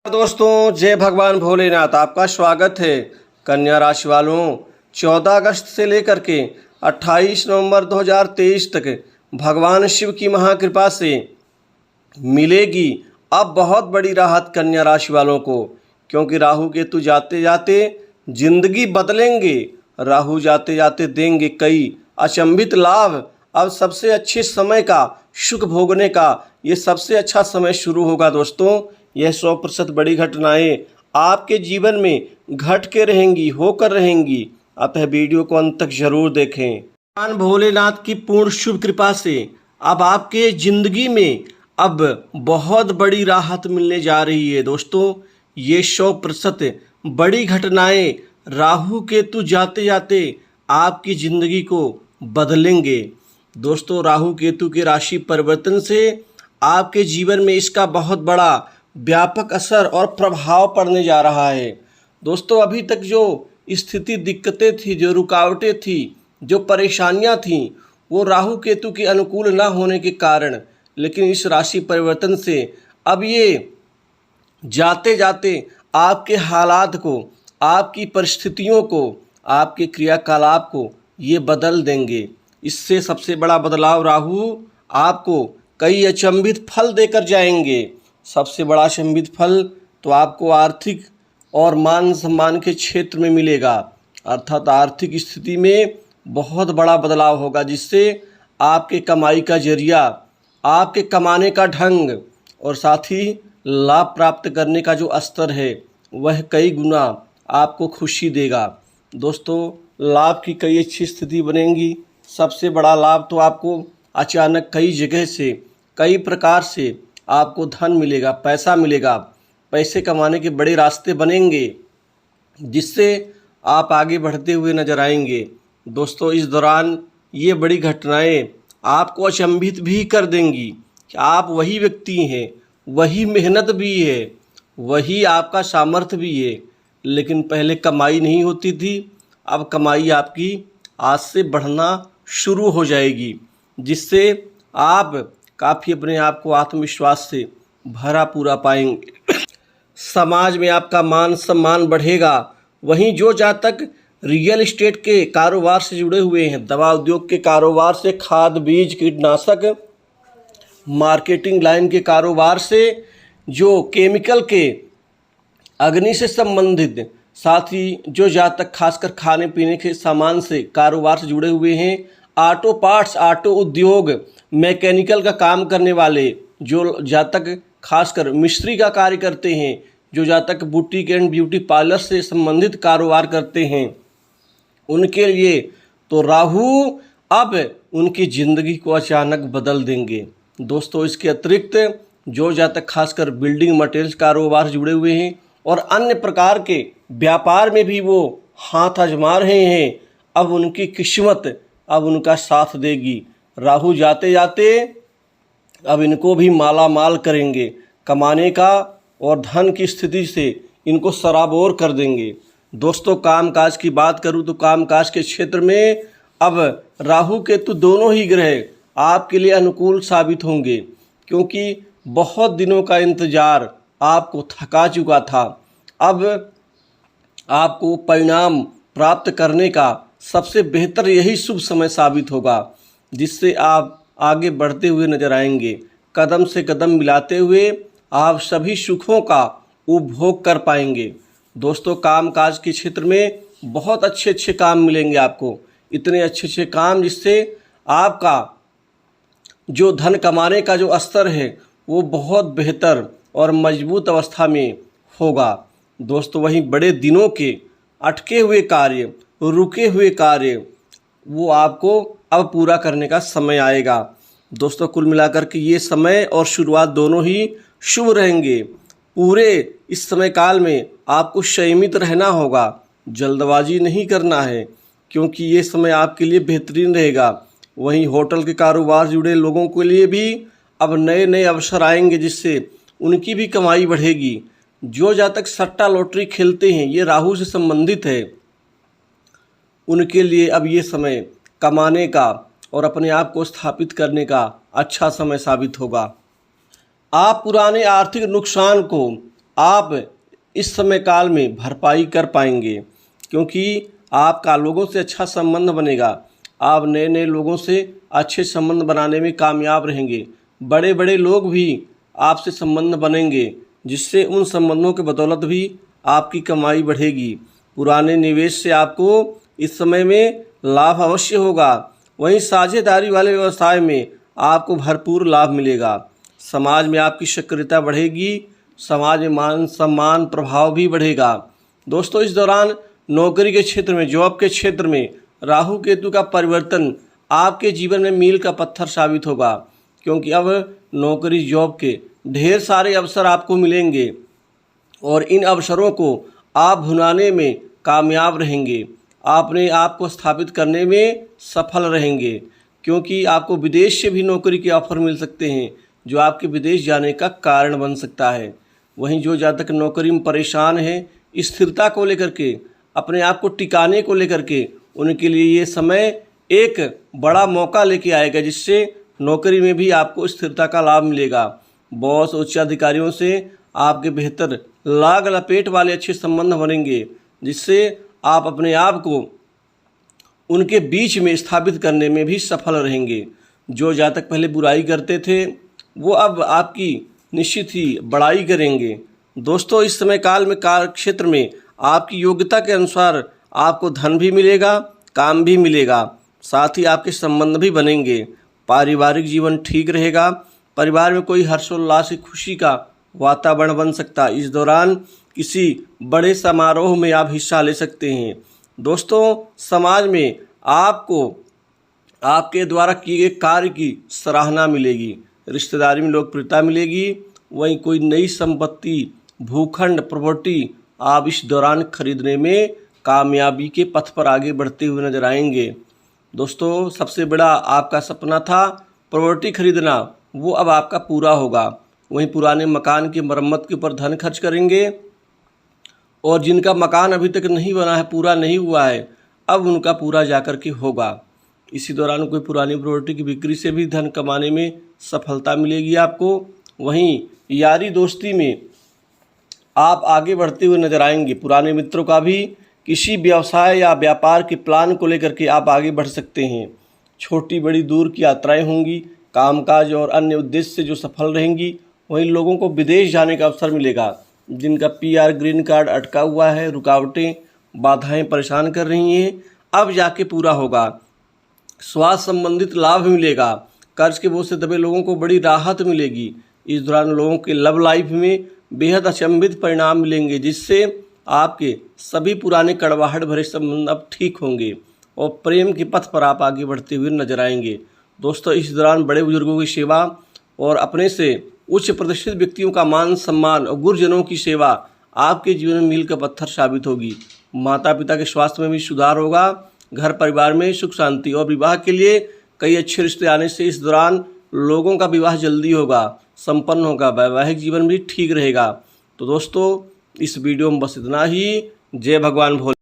दोस्तों, जय भगवान भोलेनाथ। आपका स्वागत है। कन्या राशि वालों, 14 अगस्त से लेकर के 28 नवंबर 2023 तक भगवान शिव की महाकृपा से मिलेगी अब बहुत बड़ी राहत कन्या राशि वालों को, क्योंकि राहु केतु जाते जाते जिंदगी बदलेंगे। राहु जाते जाते देंगे कई अचंभित लाभ। अब सबसे अच्छे समय का सुख भोगने का ये सबसे अच्छा समय शुरू होगा। दोस्तों, यह 100% बड़ी घटनाएं आपके जीवन में घट के रहेंगी, होकर रहेंगी। अतः वीडियो को अंत तक जरूर देखें। भगवान भोलेनाथ की पूर्ण शुभ कृपा से अब आपके जिंदगी में अब बहुत बड़ी राहत मिलने जा रही है। दोस्तों, ये 100% बड़ी घटनाएं राहु केतु जाते जाते आपकी जिंदगी को बदलेंगे। दोस्तों, राहु केतु के राशि परिवर्तन से आपके जीवन में इसका बहुत बड़ा व्यापक असर और प्रभाव पड़ने जा रहा है। दोस्तों, अभी तक जो स्थिति दिक्कतें थी, जो रुकावटें थी, जो परेशानियां थीं, वो राहु केतु के अनुकूल ना होने के कारण, लेकिन इस राशि परिवर्तन से अब ये जाते जाते आपके हालात को, आपकी परिस्थितियों को, आपके क्रियाकलाप को ये बदल देंगे। इससे सबसे बड़ा बदलाव राहु आपको कई अचंभित फल देकर जाएंगे। सबसे बड़ा अचंभित फल तो आपको आर्थिक और मान सम्मान के क्षेत्र में मिलेगा, अर्थात आर्थिक स्थिति में बहुत बड़ा बदलाव होगा, जिससे आपके कमाई का जरिया, आपके कमाने का ढंग और साथ ही लाभ प्राप्त करने का जो स्तर है वह कई गुना आपको खुशी देगा। दोस्तों, लाभ की कई अच्छी स्थिति बनेगी। सबसे बड़ा लाभ तो आपको अचानक कई जगह से, कई प्रकार से आपको धन मिलेगा, पैसा मिलेगा। पैसे कमाने के बड़े रास्ते बनेंगे, जिससे आप आगे बढ़ते हुए नजर आएंगे। दोस्तों, इस दौरान ये बड़ी घटनाएं आपको अचंभित भी कर देंगी कि आप वही व्यक्ति हैं, वही मेहनत भी है, वही आपका सामर्थ्य भी है, लेकिन पहले कमाई नहीं होती थी, अब कमाई आपकी आज से बढ़ना शुरू हो जाएगी, जिससे आप काफ़ी अपने आप को आत्मविश्वास से भरा पूरा पाएंगे। समाज में आपका मान सम्मान बढ़ेगा। वहीं जो जातक रियल एस्टेट के कारोबार से जुड़े हुए हैं, दवा उद्योग के कारोबार से, खाद बीज कीटनाशक मार्केटिंग लाइन के कारोबार से, जो केमिकल के अग्नि से संबंधित, साथ ही जो जातक खासकर खाने पीने के सामान से कारोबार से जुड़े हुए हैं, ऑटो पार्ट्स, ऑटो उद्योग, मैकेनिकल का काम करने वाले, जो जातक खासकर मिस्त्री का कार्य करते हैं, जो जातक बुटीक एंड ब्यूटी पार्लर से संबंधित कारोबार करते हैं, उनके लिए तो राहु अब उनकी ज़िंदगी को अचानक बदल देंगे। दोस्तों, इसके अतिरिक्त जो जातक खासकर बिल्डिंग मटेरियल्स कारोबार से जुड़े हुए हैं और अन्य प्रकार के व्यापार में भी वो हाथ आजमा रहे हैं, अब उनकी किस्मत अब उनका साथ देगी। राहु जाते जाते अब इनको भी माला माल करेंगे, कमाने का और धन की स्थिति से इनको सराबोर कर देंगे। दोस्तों, कामकाज की बात करूं तो कामकाज के क्षेत्र में अब राहु केतु दोनों ही ग्रह आपके लिए अनुकूल साबित होंगे, क्योंकि बहुत दिनों का इंतजार आपको थका चुका था। अब आपको परिणाम प्राप्त करने का सबसे बेहतर यही शुभ समय साबित होगा, जिससे आप आगे बढ़ते हुए नजर आएंगे। कदम से कदम मिलाते हुए आप सभी सुखों का उपभोग कर पाएंगे। दोस्तों, कामकाज के क्षेत्र में बहुत अच्छे अच्छे काम मिलेंगे आपको, इतने अच्छे अच्छे काम जिससे आपका जो धन कमाने का जो स्तर है वो बहुत बेहतर और मजबूत अवस्था में होगा। दोस्तों, वहीं बड़े दिनों के अटके हुए कार्य, रुके हुए कार्य, वो आपको अब पूरा करने का समय आएगा। दोस्तों, कुल मिलाकर के ये समय और शुरुआत दोनों ही शुभ रहेंगे। पूरे इस समय काल में आपको संयमित रहना होगा, जल्दबाजी नहीं करना है, क्योंकि ये समय आपके लिए बेहतरीन रहेगा। वहीं होटल के कारोबार से जुड़े लोगों के लिए भी अब नए नए अवसर आएंगे, जिससे उनकी भी कमाई बढ़ेगी। जो जातक सट्टा लॉटरी खेलते हैं, ये राहु से संबंधित है, उनके लिए अब ये समय कमाने का और अपने आप को स्थापित करने का अच्छा समय साबित होगा। आप पुराने आर्थिक नुकसान को आप इस समय काल में भरपाई कर पाएंगे, क्योंकि आपका लोगों से अच्छा संबंध बनेगा। आप नए नए लोगों से अच्छे संबंध बनाने में कामयाब रहेंगे। बड़े बड़े लोग भी आपसे संबंध बनेंगे, जिससे उन संबंधों के बदौलत भी आपकी कमाई बढ़ेगी। पुराने निवेश से आपको इस समय में लाभ अवश्य होगा। वहीं साझेदारी वाले व्यवसाय में आपको भरपूर लाभ मिलेगा। समाज में आपकी सक्रियता बढ़ेगी। समाज में मान सम्मान प्रभाव भी बढ़ेगा। दोस्तों, इस दौरान नौकरी के क्षेत्र में, जॉब के क्षेत्र में राहु केतु का परिवर्तन आपके जीवन में मील का पत्थर साबित होगा, क्योंकि अब नौकरी जॉब के ढेर सारे अवसर आपको मिलेंगे और इन अवसरों को आप भुनाने में कामयाब रहेंगे। अपने आप को स्थापित करने में सफल रहेंगे, क्योंकि आपको विदेश से भी नौकरी के ऑफर मिल सकते हैं, जो आपके विदेश जाने का कारण बन सकता है। वहीं जो जातक नौकरी में परेशान है, स्थिरता को लेकर के, अपने आप को टिकाने को लेकर के, उनके लिए ये समय एक बड़ा मौका लेके आएगा, जिससे नौकरी में भी आपको स्थिरता का लाभ मिलेगा। बॉस, उच्च अधिकारियों से आपके बेहतर लाग लपेट वाले अच्छे संबंध बनेंगे, जिससे आप अपने आप को उनके बीच में स्थापित करने में भी सफल रहेंगे। जो जातक पहले बुराई करते थे, वो अब आपकी निश्चित ही बड़ाई करेंगे। दोस्तों, इस समय काल में कार्य क्षेत्र में आपकी योग्यता के अनुसार आपको धन भी मिलेगा, काम भी मिलेगा, साथ ही आपके संबंध भी बनेंगे। पारिवारिक जीवन ठीक रहेगा। परिवार में कोई हर्षोल्लास की खुशी का वातावरण बन सकता है। इस दौरान किसी बड़े समारोह में आप हिस्सा ले सकते हैं। दोस्तों, समाज में आपको आपके द्वारा किए गए कार्य की सराहना मिलेगी। रिश्तेदारी में लोकप्रियता मिलेगी। वहीं कोई नई संपत्ति, भूखंड, प्रॉपर्टी आप इस दौरान खरीदने में कामयाबी के पथ पर आगे बढ़ते हुए नजर आएंगे। दोस्तों, सबसे बड़ा आपका सपना था प्रॉपर्टी खरीदना, वो अब आपका पूरा होगा। वहीं पुराने मकान की मरम्मत के ऊपर धन खर्च करेंगे, और जिनका मकान अभी तक नहीं बना है, पूरा नहीं हुआ है, अब उनका पूरा जाकर के होगा। इसी दौरान कोई पुरानी प्रॉपर्टी की बिक्री से भी धन कमाने में सफलता मिलेगी आपको। वहीं यारी दोस्ती में आप आगे बढ़ते हुए नजर आएंगे। पुराने मित्रों का भी किसी व्यवसाय या व्यापार के प्लान को लेकर के आप आगे बढ़ सकते हैं। छोटी बड़ी दूर की यात्राएं होंगी। कामकाज और अन्य उद्देश्य से जो सफल रहेंगी, वहीं लोगों को विदेश जाने का अवसर मिलेगा। जिनका PR ग्रीन कार्ड अटका हुआ है, रुकावटें, बाधाएं परेशान कर रही हैं, अब जाके पूरा होगा। स्वास्थ्य संबंधित लाभ मिलेगा। कर्ज के बोझ से दबे लोगों को बड़ी राहत मिलेगी। इस दौरान लोगों के लव लाइफ में बेहद अचंभित परिणाम मिलेंगे, जिससे आपके सभी पुराने कड़वाहट भरे संबंध अब ठीक होंगे और प्रेम के पथ पर आप आगे बढ़ते हुए नजर आएंगे। दोस्तों, इस दौरान बड़े बुजुर्गों की सेवा और अपने से उच्च प्रतिष्ठित व्यक्तियों का मान सम्मान और गुरुजनों की सेवा आपके जीवन में मील का पत्थर साबित होगी। माता पिता के स्वास्थ्य में भी सुधार होगा। घर परिवार में सुख शांति और विवाह के लिए कई अच्छे रिश्ते आने से इस दौरान लोगों का विवाह जल्दी होगा, संपन्न होगा। वैवाहिक जीवन भी ठीक रहेगा। तो दोस्तों, इस वीडियो में बस इतना ही। जय भगवान भोले।